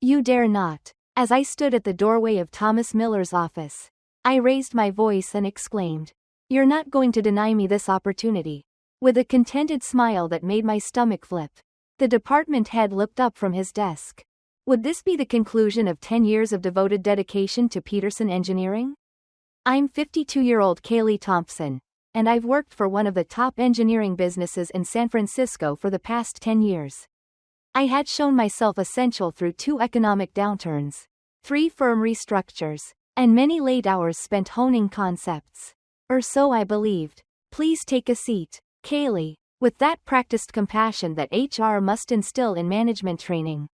You dare not. As I stood at the doorway of Thomas Miller's office, I raised my voice and exclaimed, "You're not going to deny me this opportunity." With a contented smile that made my stomach flip, the department head looked up from his desk. Would this be the conclusion of 10 years of devoted dedication to Peterson Engineering? I'm 52-year-old Kaylee Thompson, and I've worked for one of the top engineering businesses in San Francisco for the past 10 years. I had shown myself essential through 2 economic downturns, 3 firm restructures, and many late hours spent honing concepts. Or so I believed. Please take a seat, Kaylee, with that practiced compassion that HR must instill in management training.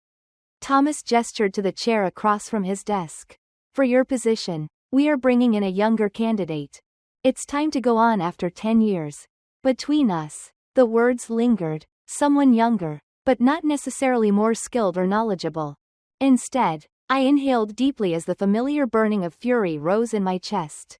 Thomas gestured to the chair across from his desk. For your position, we are bringing in a younger candidate. It's time to go on after 10 years. Between us, the words lingered, someone younger, but not necessarily more skilled or knowledgeable. Instead, I inhaled deeply as the familiar burning of fury rose in my chest.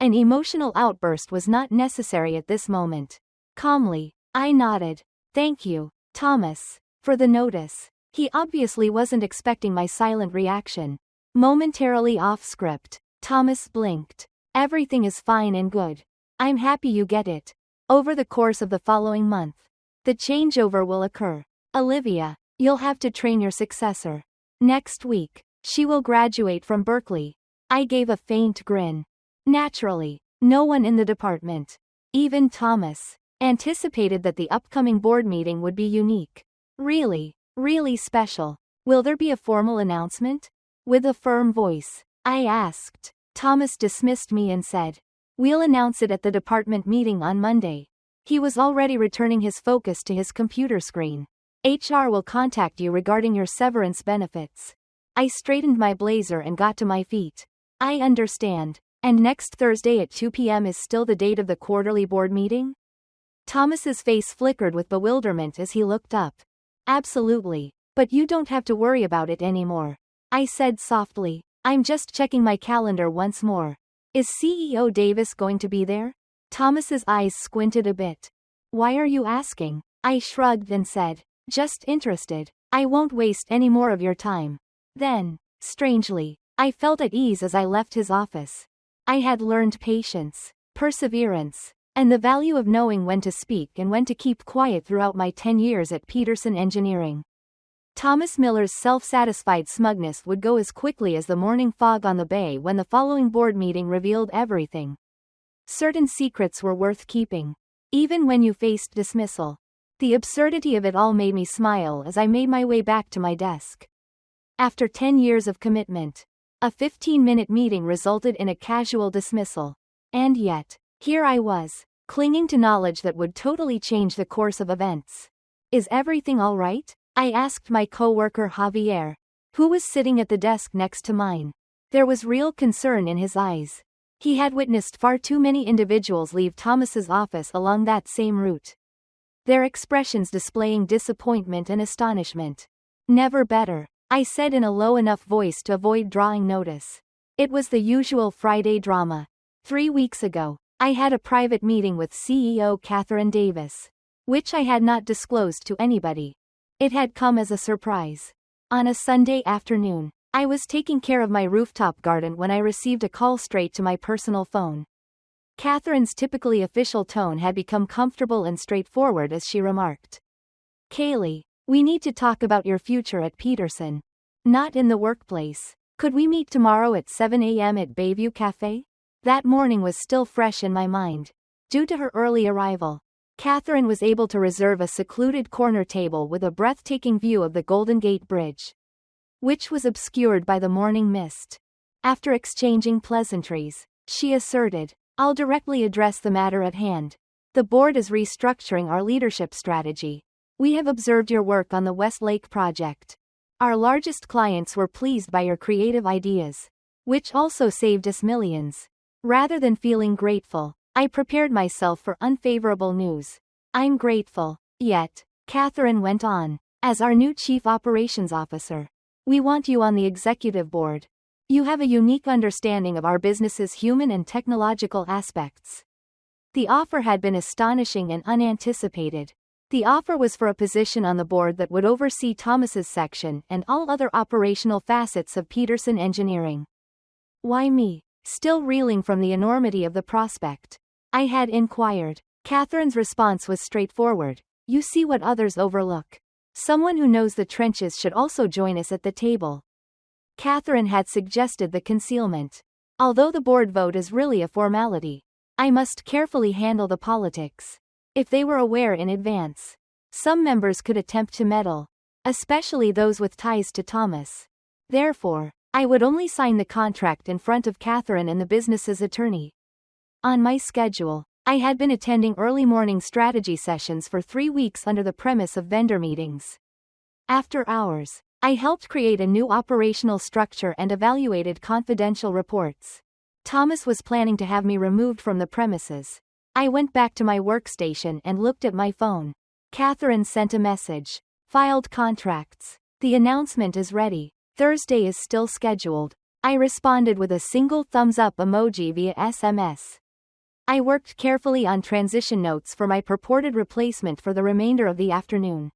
An emotional outburst was not necessary at this moment. Calmly, I nodded. Thank you, Thomas, for the notice. He obviously wasn't expecting my silent reaction. Momentarily off script, Thomas blinked. Everything is fine and good. I'm happy you get it. Over the course of the following month, the changeover will occur. Olivia, you'll have to train your successor. Next week, she will graduate from Berkeley. I gave a faint grin. Naturally, no one in the department, even Thomas, anticipated that the upcoming board meeting would be unique. Really special. Will there be a formal announcement? With a firm voice, I asked. Thomas dismissed me and said, "We'll announce it at the department meeting on Monday." He was already returning his focus to his computer screen. HR will contact you regarding your severance benefits. I straightened my blazer and got to my feet. I understand. And next Thursday at 2 p.m. is still the date of the quarterly board meeting? Thomas's face flickered with bewilderment as he looked up. Absolutely. But you don't have to worry about it anymore. I said softly. I'm just checking my calendar once more. Is CEO Davis going to be there? Thomas's eyes squinted a bit. Why are you asking? I shrugged and said, just interested. I won't waste any more of your time. Then, strangely, I felt at ease as I left his office. I had learned patience, perseverance, and the value of knowing when to speak and when to keep quiet throughout my 10 years at Peterson Engineering. Thomas Miller's self-satisfied smugness would go as quickly as the morning fog on the bay when the following board meeting revealed everything. Certain secrets were worth keeping, even when you faced dismissal. The absurdity of it all made me smile as I made my way back to my desk. After 10 years of commitment, a 15-minute meeting resulted in a casual dismissal. And yet, here I was, clinging to knowledge that would totally change the course of events. Is everything all right? I asked my coworker Javier, who was sitting at the desk next to mine. There was real concern in his eyes. He had witnessed far too many individuals leave Thomas's office along that same route, their expressions displaying disappointment and astonishment. Never better, I said in a low enough voice to avoid drawing notice. It was the usual Friday drama. 3 weeks ago, I had a private meeting with CEO Catherine Davis, which I had not disclosed to anybody. It had come as a surprise. On a Sunday afternoon, I was taking care of my rooftop garden when I received a call straight to my personal phone. Catherine's typically official tone had become comfortable and straightforward as she remarked, "Kaylee, we need to talk about your future at Peterson. Not in the workplace. Could we meet tomorrow at 7 a.m. at Bayview Cafe?" That morning was still fresh in my mind. Due to her early arrival, Catherine was able to reserve a secluded corner table with a breathtaking view of the Golden Gate Bridge, which was obscured by the morning mist. After exchanging pleasantries, she asserted, "I'll directly address the matter at hand. The board is restructuring our leadership strategy. We have observed your work on the Westlake project. Our largest clients were pleased by your creative ideas, which also saved us millions." Rather than feeling grateful, I prepared myself for unfavorable news. "I'm grateful. Yet," Catherine went on, "as our new Chief Operations Officer, we want you on the executive board. You have a unique understanding of our business's human and technological aspects." The offer had been astonishing and unanticipated. The offer was for a position on the board that would oversee Thomas's section and all other operational facets of Peterson Engineering. Why me? Still reeling from the enormity of the prospect, I had inquired. Catherine's response was straightforward. You see what others overlook. Someone who knows the trenches should also join us at the table. Catherine had suggested the concealment. Although the board vote is really a formality, I must carefully handle the politics. If they were aware in advance, some members could attempt to meddle, especially those with ties to Thomas. Therefore, I would only sign the contract in front of Catherine and the business's attorney. On my schedule, I had been attending early morning strategy sessions for 3 weeks under the premise of vendor meetings. After hours, I helped create a new operational structure and evaluated confidential reports. Thomas was planning to have me removed from the premises. I went back to my workstation and looked at my phone. Catherine sent a message. Filed contracts. The announcement is ready. Thursday is still scheduled. I responded with a single thumbs up emoji via SMS. I worked carefully on transition notes for my purported replacement for the remainder of the afternoon.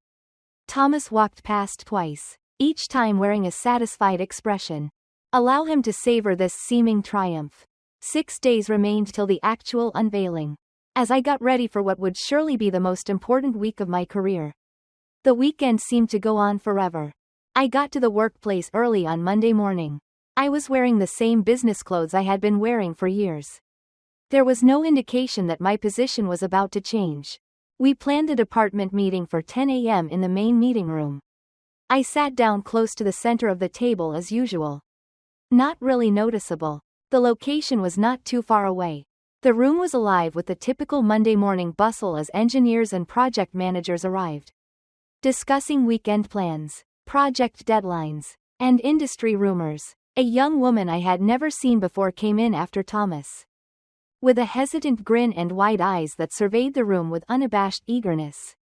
Thomas walked past twice, each time wearing a satisfied expression. Allow him to savor this seeming triumph. 6 days remained till the actual unveiling, as I got ready for what would surely be the most important week of my career. The weekend seemed to go on forever. I got to the workplace early on Monday morning. I was wearing the same business clothes I had been wearing for years. There was no indication that my position was about to change. We planned a department meeting for 10 a.m. in the main meeting room. I sat down close to the center of the table as usual. Not really noticeable. The location was not too far away. The room was alive with the typical Monday morning bustle as engineers and project managers arrived, discussing weekend plans, project deadlines, and industry rumors. A young woman I had never seen before came in after Thomas, with a hesitant grin and wide eyes that surveyed the room with unabashed eagerness.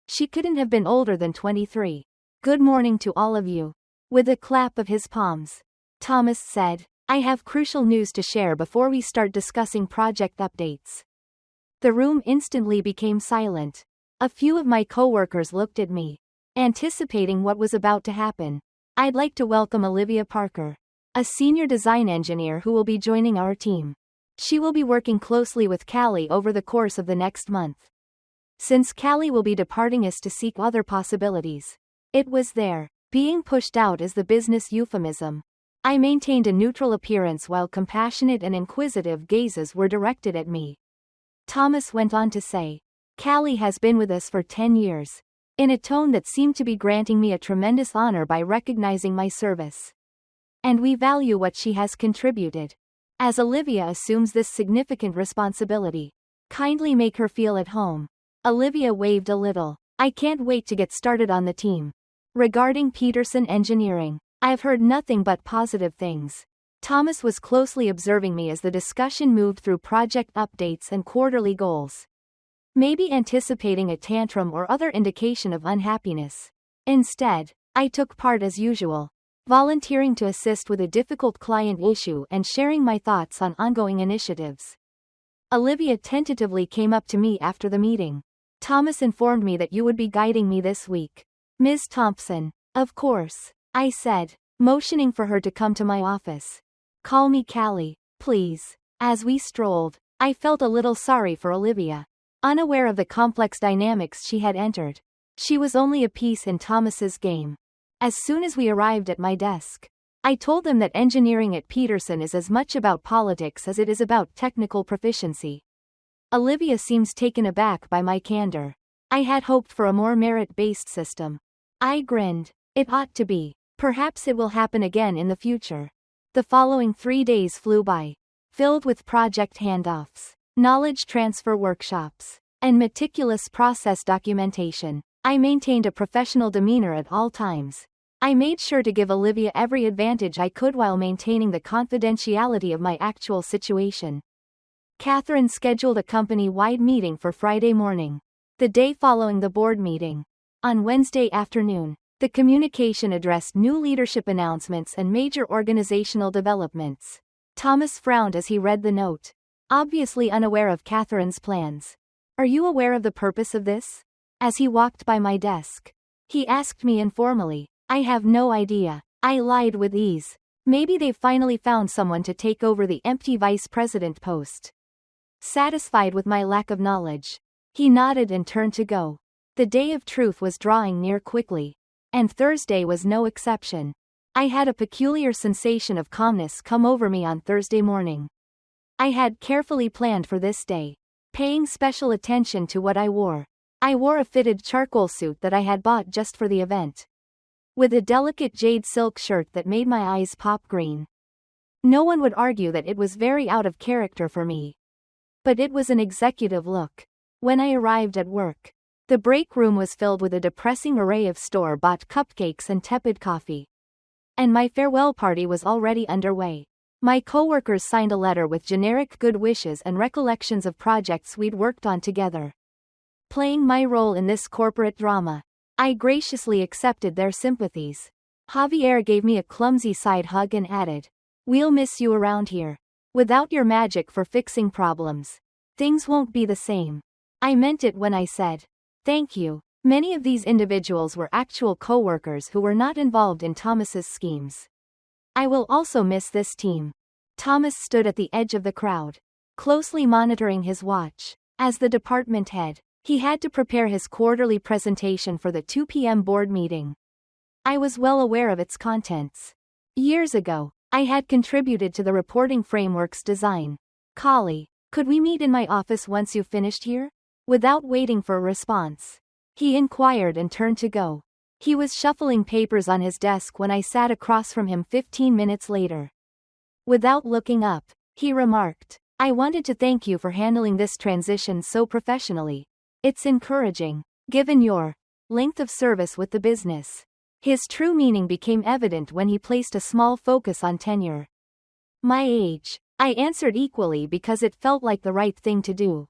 She couldn't have been older than 23. Good morning to all of you. With a clap of his palms, Thomas said, I have crucial news to share before we start discussing project updates. The room instantly became silent. A few of my coworkers looked at me, anticipating what was about to happen. I'd like to welcome Olivia Parker, a senior design engineer who will be joining our team. She will be working closely with Callie over the course of the next month. Since Callie will be departing us to seek other possibilities, it was there. Being pushed out is the business euphemism. I maintained a neutral appearance while compassionate and inquisitive gazes were directed at me. Thomas went on to say, Callie has been with us for 10 years, in a tone that seemed to be granting me a tremendous honor by recognizing my service. And we value what she has contributed. As Olivia assumes this significant responsibility, kindly make her feel at home. Olivia waved a little. I can't wait to get started on the team. Regarding Peterson Engineering, I've heard nothing but positive things. Thomas was closely observing me as the discussion moved through project updates and quarterly goals, maybe anticipating a tantrum or other indication of unhappiness. Instead, I took part as usual, volunteering to assist with a difficult client issue and sharing my thoughts on ongoing initiatives. Olivia tentatively came up to me after the meeting. Thomas informed me that you would be guiding me this week. Ms. Thompson. Of course, I said, motioning for her to come to my office. Call me Callie, please. As we strolled, I felt a little sorry for Olivia. Unaware of the complex dynamics she had entered, she was only a piece in Thomas's game. As soon as we arrived at my desk, I told them that engineering at Peterson is as much about politics as it is about technical proficiency. Olivia seems taken aback by my candor. I had hoped for a more merit-based system. I grinned. It ought to be. Perhaps it will happen again in the future. The following 3 days flew by, filled with project handoffs, knowledge transfer workshops, and meticulous process documentation. I maintained a professional demeanor at all times. I made sure to give Olivia every advantage I could while maintaining the confidentiality of my actual situation. Catherine scheduled a company-wide meeting for Friday morning, the day following the board meeting. On Wednesday afternoon, the communication addressed new leadership announcements and major organizational developments. Thomas frowned as he read the note, obviously unaware of Catherine's plans. Are you aware of the purpose of this? As he walked by my desk, he asked me informally. I have no idea. I lied with ease. Maybe they've finally found someone to take over the empty vice president post. Satisfied with my lack of knowledge, he nodded and turned to go. The day of truth was drawing near quickly, and Thursday was no exception. I had a peculiar sensation of calmness come over me on Thursday morning. I had carefully planned for this day, paying special attention to what I wore. I wore a fitted charcoal suit that I had bought just for the event, with a delicate jade silk shirt that made my eyes pop green. No one would argue that it was very out of character for me, but it was an executive look. When I arrived at work, the break room was filled with a depressing array of store-bought cupcakes and tepid coffee. And my farewell party was already underway. My coworkers signed a letter with generic good wishes and recollections of projects we'd worked on together. Playing my role in this corporate drama, I graciously accepted their sympathies. Javier gave me a clumsy side hug and added, "We'll miss you around here. Without your magic for fixing problems, things won't be the same." I meant it when I said, "Thank you." Many of these individuals were actual co-workers who were not involved in Thomas's schemes. I will also miss this team. Thomas stood at the edge of the crowd, closely monitoring his watch. As the department head, he had to prepare his quarterly presentation for the 2 p.m. board meeting. I was well aware of its contents. Years ago, I had contributed to the reporting framework's design. "Kali, could we meet in my office once you've finished here?" Without waiting for a response, he inquired and turned to go. He was shuffling papers on his desk when I sat across from him 15 minutes later. Without looking up, he remarked, "I wanted to thank you for handling this transition so professionally. It's encouraging, given your length of service with the business." His true meaning became evident when he placed a small focus on tenure. "My age," I answered equally because it felt like the right thing to do.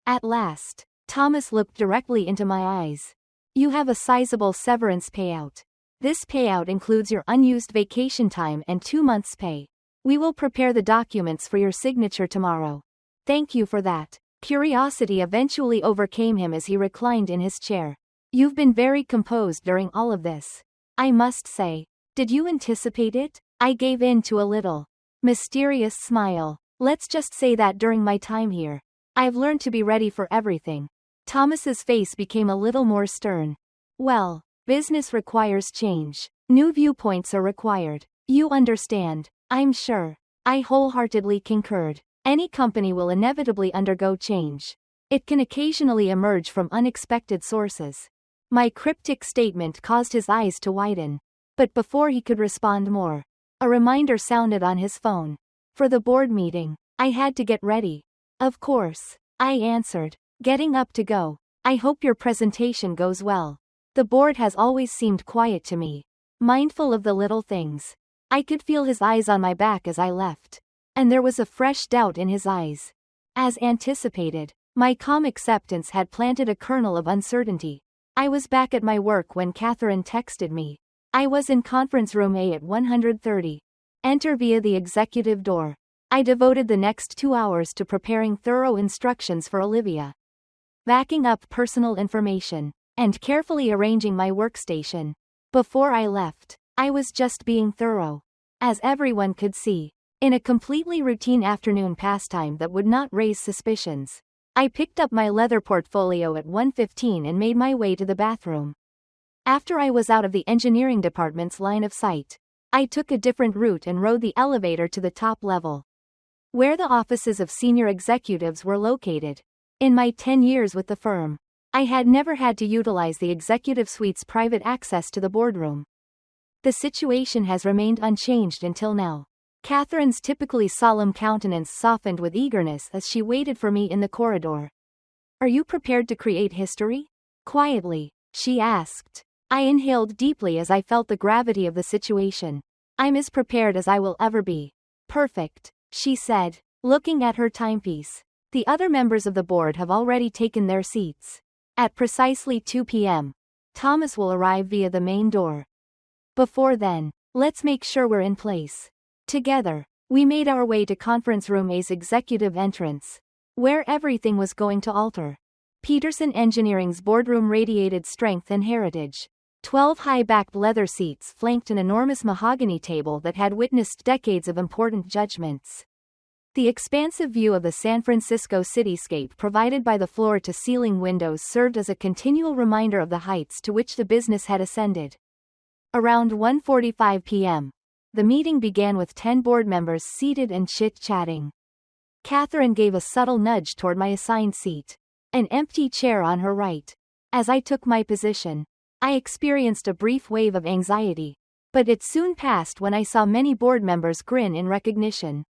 At last, Thomas looked directly into my eyes. "You have a sizable severance payout. This payout includes your unused vacation time and 2 months' pay. We will prepare the documents for your signature tomorrow." "Thank you for that." Curiosity eventually overcame him as he reclined in his chair. "You've been very composed during all of this, I must say. Did you anticipate it?" I gave in to a little mysterious smile. "Let's just say that during my time here, I've learned to be ready for everything." Thomas's face became a little more stern. "Well, business requires change. New viewpoints are required. You understand, I'm sure." I wholeheartedly concurred. Any company will inevitably undergo change. It can occasionally emerge from unexpected sources. My cryptic statement caused his eyes to widen. But before he could respond more, a reminder sounded on his phone. For the board meeting, I had to get ready. "Of course," I answered, getting up to go. "I hope your presentation goes well." The board has always seemed quiet to me, mindful of the little things. I could feel his eyes on my back as I left, and there was a fresh doubt in his eyes. As anticipated, my calm acceptance had planted a kernel of uncertainty. I was back at my work when Catherine texted me. I was in conference room A at 130. Enter via the executive door. I devoted the next 2 hours to preparing thorough instructions for Olivia, backing up personal information, and carefully arranging my workstation. Before I left, I was just being thorough. As everyone could see, in a completely routine afternoon pastime that would not raise suspicions, I picked up my leather portfolio at 1:15 and made my way to the bathroom. After I was out of the engineering department's line of sight, I took a different route and rode the elevator to the top level, where the offices of senior executives were located. In my 10 years with the firm, I had never had to utilize the executive suite's private access to the boardroom. The situation has remained unchanged until now. Catherine's typically solemn countenance softened with eagerness as she waited for me in the corridor. "Are you prepared to create history?" Quietly, she asked. I inhaled deeply as I felt the gravity of the situation. "I'm as prepared as I will ever be." "Perfect," she said, looking at her timepiece. "The other members of the board have already taken their seats. At precisely 2 p.m., Thomas will arrive via the main door. Before then, let's make sure we're in place." Together, we made our way to conference room A's executive entrance, where everything was going to alter. Peterson Engineering's boardroom radiated strength and heritage. 12 high-backed leather seats flanked an enormous mahogany table that had witnessed decades of important judgments. The expansive view of the San Francisco cityscape provided by the floor-to-ceiling windows served as a continual reminder of the heights to which the business had ascended. Around 1:45 p.m., the meeting began with 10 board members seated and chit-chatting. Catherine gave a subtle nudge toward my assigned seat, an empty chair on her right. As I took my position, I experienced a brief wave of anxiety, but it soon passed when I saw many board members grin in recognition.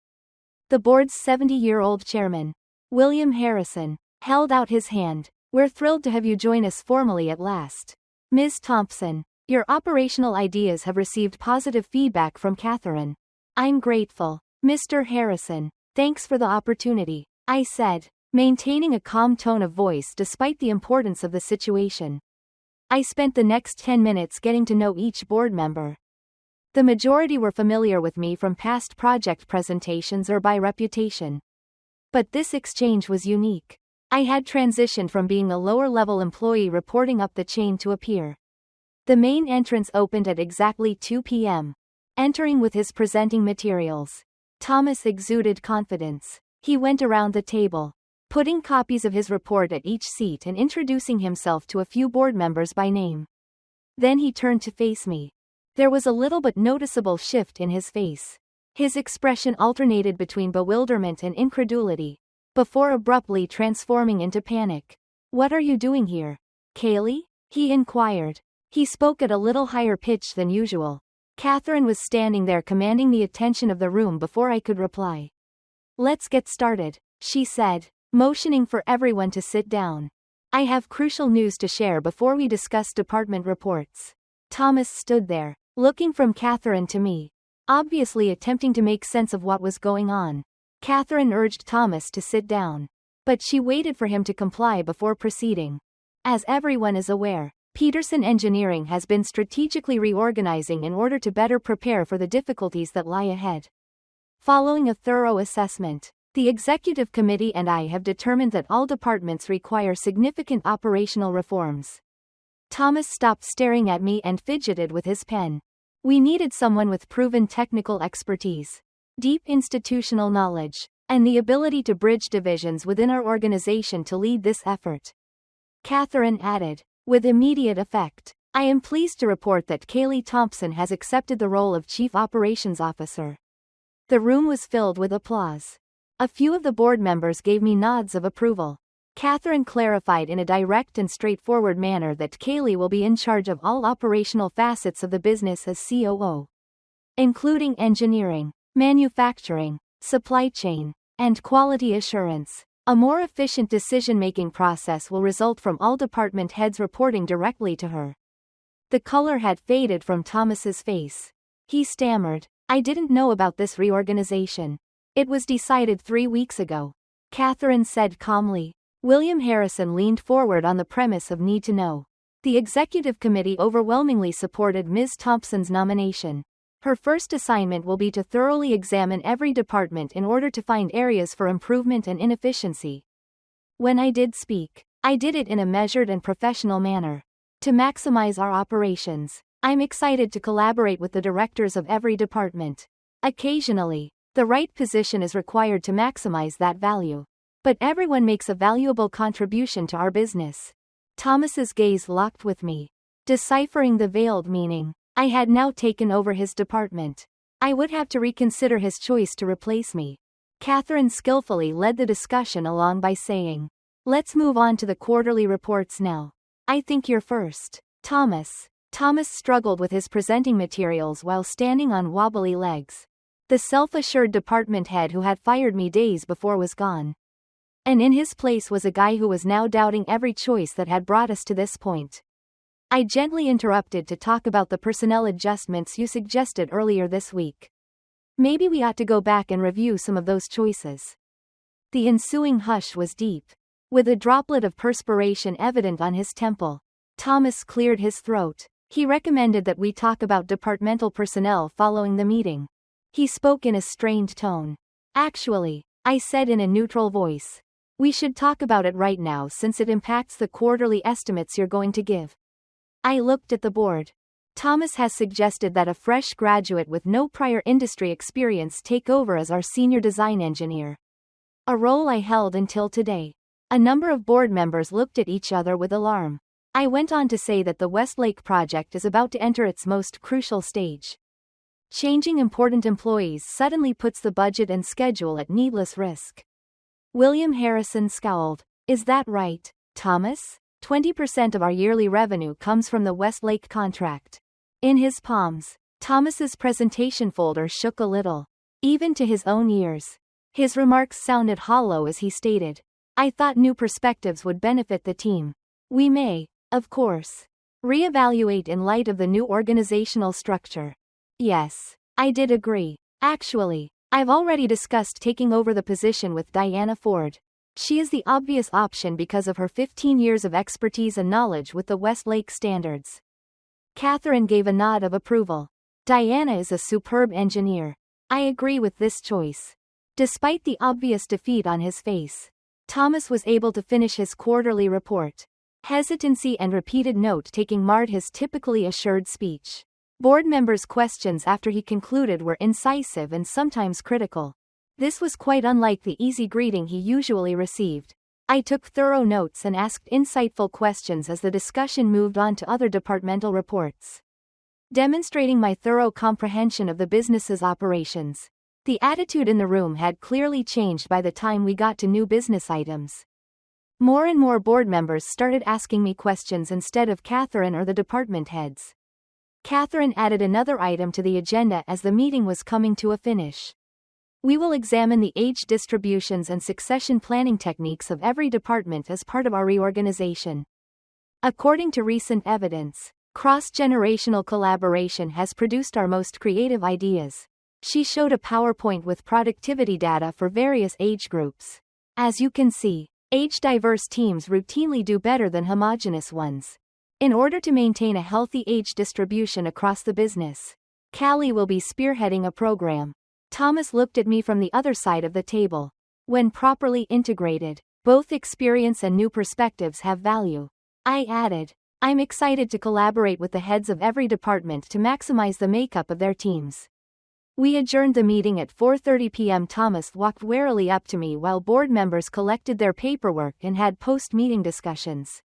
The board's 70-year-old chairman, William Harrison, held out his hand. "We're thrilled to have you join us formally at last. Ms. Thompson, your operational ideas have received positive feedback from Catherine. I'm grateful. Mr. Harrison, thanks for the opportunity," I said, maintaining a calm tone of voice despite the importance of the situation. I spent the next 10 minutes getting to know each board member. The majority were familiar with me from past project presentations or by reputation. But this exchange was unique. I had transitioned from being a lower-level employee reporting up the chain to a peer. The main entrance opened at exactly 2 p.m. Entering with his presenting materials, Thomas exuded confidence. He went around the table, putting copies of his report at each seat and introducing himself to a few board members by name. Then he turned to face me. There was a little but noticeable shift in his face. His expression alternated between bewilderment and incredulity, before abruptly transforming into panic. "What are you doing here, Kaylee?" he inquired. He spoke at a little higher pitch than usual. Catherine was standing there commanding the attention of the room before I could reply. "Let's get started," she said, motioning for everyone to sit down. "I have crucial news to share before we discuss department reports." Thomas stood there, looking from Catherine to me, obviously attempting to make sense of what was going on. Catherine urged Thomas to sit down, but she waited for him to comply before proceeding. "As everyone is aware, Peterson Engineering has been strategically reorganizing in order to better prepare for the difficulties that lie ahead. Following a thorough assessment, the executive committee and I have determined that all departments require significant operational reforms." Thomas stopped staring at me and fidgeted with his pen. We needed someone with proven technical expertise, deep institutional knowledge, and the ability to bridge divisions within our organization to lead this effort. Catherine added, with immediate effect, "I am pleased to report that Kaylee Thompson has accepted the role of Chief Operations Officer." The room was filled with applause. A few of the board members gave me nods of approval. Catherine clarified in a direct and straightforward manner that Kaylee will be in charge of all operational facets of the business as COO, including engineering, manufacturing, supply chain, and quality assurance. A more efficient decision-making process will result from all department heads reporting directly to her. The color had faded from Thomas's face. He stammered, "I didn't know about this reorganization. It was decided 3 weeks ago," Catherine said calmly. William Harrison leaned forward on the premise of need to know. The executive committee overwhelmingly supported Ms. Thompson's nomination. Her first assignment will be to thoroughly examine every department in order to find areas for improvement and inefficiency. When I did speak, I did it in a measured and professional manner. To maximize our operations, I'm excited to collaborate with the directors of every department. Occasionally, the right position is required to maximize that value. But everyone makes a valuable contribution to our business. Thomas's gaze locked with me, deciphering the veiled meaning. I had now taken over his department. I would have to reconsider his choice to replace me. Catherine skillfully led the discussion along by saying, "Let's move on to the quarterly reports now. I think you're first, Thomas." Thomas struggled with his presenting materials while standing on wobbly legs. The self-assured department head who had fired me days before was gone. And in his place was a guy who was now doubting every choice that had brought us to this point. I gently interrupted to talk about the personnel adjustments you suggested earlier this week. Maybe we ought to go back and review some of those choices. The ensuing hush was deep, with a droplet of perspiration evident on his temple. Thomas cleared his throat. He recommended that we talk about departmental personnel following the meeting. He spoke in a strained tone. "Actually," I said in a neutral voice, We should talk about it right now since it impacts the quarterly estimates you're going to give. I looked at the board. Thomas has suggested that a fresh graduate with no prior industry experience take over as our senior design engineer. A role I held until today. A number of board members looked at each other with alarm. I went on to say that the Westlake project is about to enter its most crucial stage. Changing important employees suddenly puts the budget and schedule at needless risk. William Harrison scowled. Is that right, Thomas? 20% of our yearly revenue comes from the Westlake contract. In his palms, Thomas's presentation folder shook a little. Even to his own ears. His remarks sounded hollow as he stated, I thought new perspectives would benefit the team. We may, of course, reevaluate in light of the new organizational structure. Yes, I did agree. Actually, I've already discussed taking over the position with Diana Ford. She is the obvious option because of her 15 years of expertise and knowledge with the Westlake standards. Catherine gave a nod of approval. Diana is a superb engineer. I agree with this choice. Despite the obvious defeat on his face, Thomas was able to finish his quarterly report. Hesitancy and repeated note-taking marred his typically assured speech. Board members' questions after he concluded were incisive and sometimes critical. This was quite unlike the easy greeting he usually received. I took thorough notes and asked insightful questions as the discussion moved on to other departmental reports. Demonstrating my thorough comprehension of the business's operations. The attitude in the room had clearly changed by the time we got to new business items. More and more board members started asking me questions instead of Catherine or the department heads. Catherine added another item to the agenda as the meeting was coming to a finish. We will examine the age distributions and succession planning techniques of every department as part of our reorganization. According to recent evidence, cross-generational collaboration has produced our most creative ideas. She showed a PowerPoint with productivity data for various age groups. As you can see, age-diverse teams routinely do better than homogeneous ones. In order to maintain a healthy age distribution across the business, Callie will be spearheading a program. Thomas looked at me from the other side of the table. When properly integrated, both experience and new perspectives have value. I added, I'm excited to collaborate with the heads of every department to maximize the makeup of their teams. We adjourned the meeting at 4:30 p.m. Thomas walked warily up to me while board members collected their paperwork and had post-meeting discussions.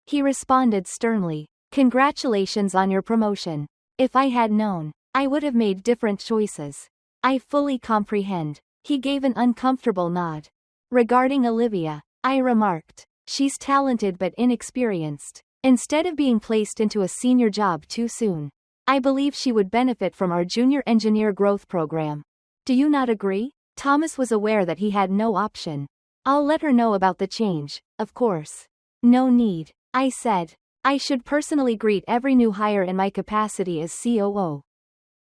He responded sternly, Congratulations on your promotion. If I had known, I would have made different choices. I fully comprehend. He gave an uncomfortable nod. Regarding Olivia, I remarked, she's talented but inexperienced. Instead of being placed into a senior job too soon, I believe she would benefit from our junior engineer growth program. Do you not agree? Thomas was aware that he had no option. I'll let her know about the change, of course. No need, I said. I should personally greet every new hire in my capacity as COO.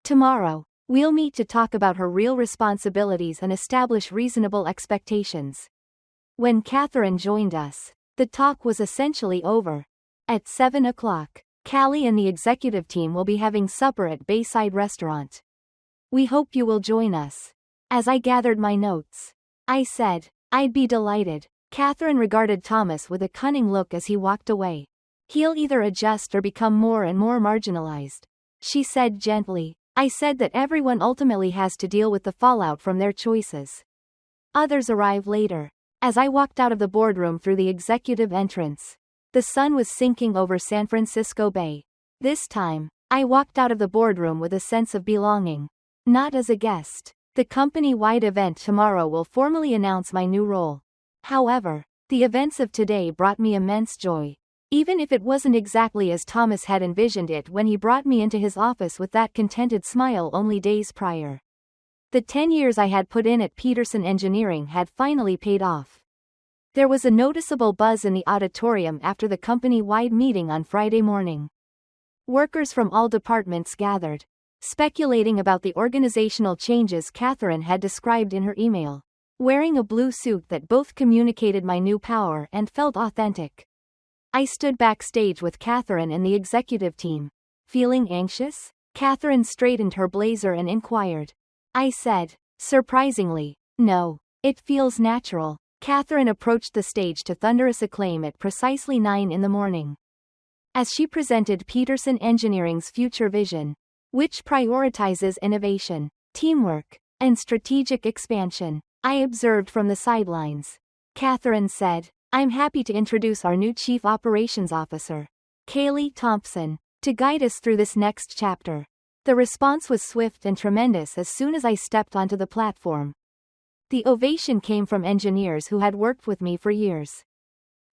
Tomorrow, we'll meet to talk about her real responsibilities and establish reasonable expectations. When Catherine joined us, the talk was essentially over. At 7 o'clock, Callie and the executive team will be having supper at Bayside Restaurant. We hope you will join us. As I gathered my notes, I said, I'd be delighted. Catherine regarded Thomas with a cunning look as he walked away. He'll either adjust or become more and more marginalized. She said gently, I said that everyone ultimately has to deal with the fallout from their choices. Others arrive later. As I walked out of the boardroom through the executive entrance, the sun was sinking over San Francisco Bay. This time, I walked out of the boardroom with a sense of belonging. Not as a guest. The company-wide event tomorrow will formally announce my new role. However, the events of today brought me immense joy. Even if it wasn't exactly as Thomas had envisioned it when he brought me into his office with that contented smile only days prior. The 10 years I had put in at Peterson Engineering had finally paid off. There was a noticeable buzz in the auditorium after the company-wide meeting on Friday morning. Workers from all departments gathered, speculating about the organizational changes Catherine had described in her email. Wearing a blue suit that both communicated my new power and felt authentic. I stood backstage with Catherine and the executive team. Feeling anxious? Catherine straightened her blazer and inquired. I said, surprisingly, no. It feels natural. Catherine approached the stage to thunderous acclaim at precisely 9 in the morning. As she presented Peterson Engineering's future vision, which prioritizes innovation, teamwork, and strategic expansion, I observed from the sidelines. Catherine said, "I'm happy to introduce our new Chief Operations Officer, Kaylee Thompson, to guide us through this next chapter." The response was swift and tremendous as soon as I stepped onto the platform. The ovation came from engineers who had worked with me for years.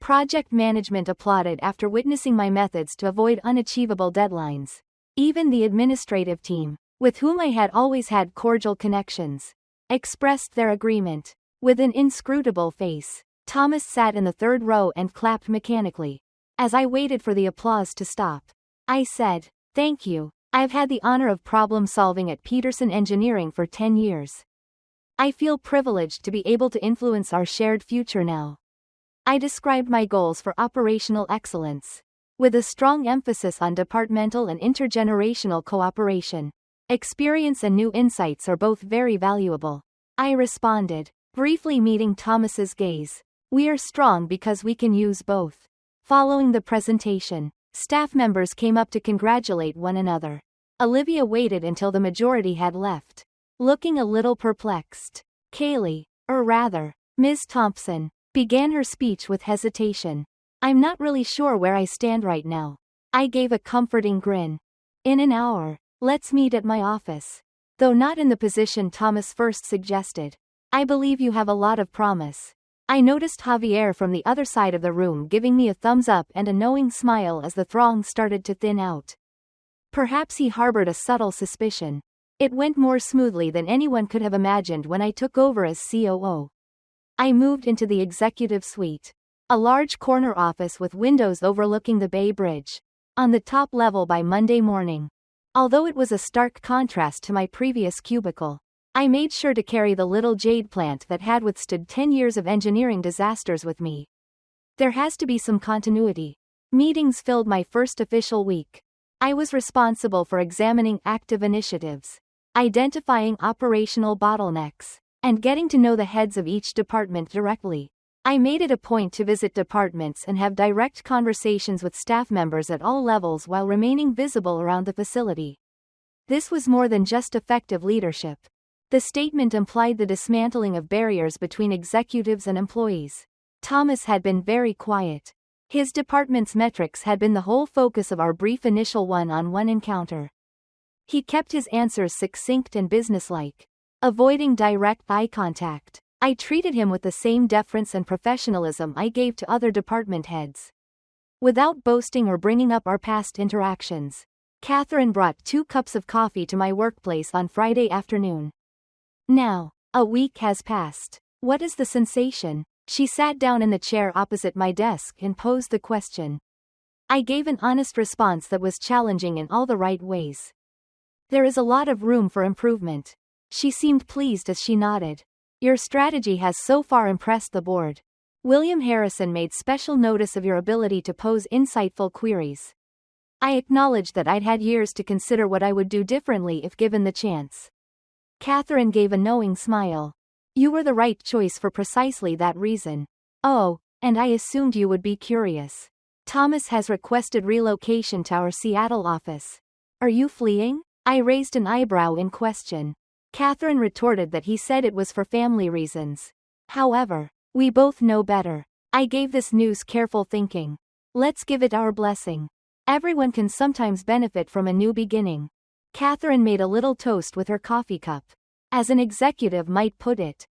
Project management applauded after witnessing my methods to avoid unachievable deadlines. Even the administrative team, with whom I had always had cordial connections, expressed their agreement. With an inscrutable face, Thomas sat in the third row and clapped mechanically. As I waited for the applause to stop, I said, "Thank you. I've had the honor of problem solving at Peterson Engineering for 10 years. I feel privileged to be able to influence our shared future now." I described my goals for operational excellence, with a strong emphasis on departmental and intergenerational cooperation. "Experience and new insights are both very valuable," I responded, briefly meeting Thomas's gaze. "We are strong because we can use both." Following the presentation, staff members came up to congratulate one another. Olivia waited until the majority had left, looking a little perplexed. Kaylee, or rather, Ms. Thompson, began her speech with hesitation. "I'm not really sure where I stand right now." I gave a comforting grin. "In an hour, let's meet at my office." Though not in the position Thomas first suggested, I believe you have a lot of promise. I noticed Javier from the other side of the room giving me a thumbs up and a knowing smile as the throng started to thin out. Perhaps he harbored a subtle suspicion. It went more smoothly than anyone could have imagined when I took over as COO. I moved into the executive suite, a large corner office with windows overlooking the Bay Bridge, on the top level by Monday morning. Although it was a stark contrast to my previous cubicle, I made sure to carry the little jade plant that had withstood 10 years of engineering disasters with me. There has to be some continuity. Meetings filled my first official week. I was responsible for examining active initiatives, identifying operational bottlenecks, and getting to know the heads of each department directly. I made it a point to visit departments and have direct conversations with staff members at all levels while remaining visible around the facility. This was more than just effective leadership. The statement implied the dismantling of barriers between executives and employees. Thomas had been very quiet. His department's metrics had been the whole focus of our brief initial one-on-one encounter. He kept his answers succinct and businesslike, avoiding direct eye contact. I treated him with the same deference and professionalism I gave to other department heads. Without boasting or bringing up our past interactions, Catherine brought 2 cups of coffee to my workplace on Friday afternoon. Now, a week has passed. What is the sensation? She sat down in the chair opposite my desk and posed the question. I gave an honest response that was challenging in all the right ways. There is a lot of room for improvement. She seemed pleased as she nodded. Your strategy has so far impressed the board. William Harrison made special notice of your ability to pose insightful queries. I acknowledged that I'd had years to consider what I would do differently if given the chance. Catherine gave a knowing smile. You were the right choice for precisely that reason. Oh, and I assumed you would be curious. Thomas has requested relocation to our Seattle office. Are you fleeing? I raised an eyebrow in question. Catherine retorted that he said it was for family reasons. However, we both know better. I gave this news careful thinking. Let's give it our blessing. Everyone can sometimes benefit from a new beginning. Catherine made a little toast with her coffee cup. As an executive might put it,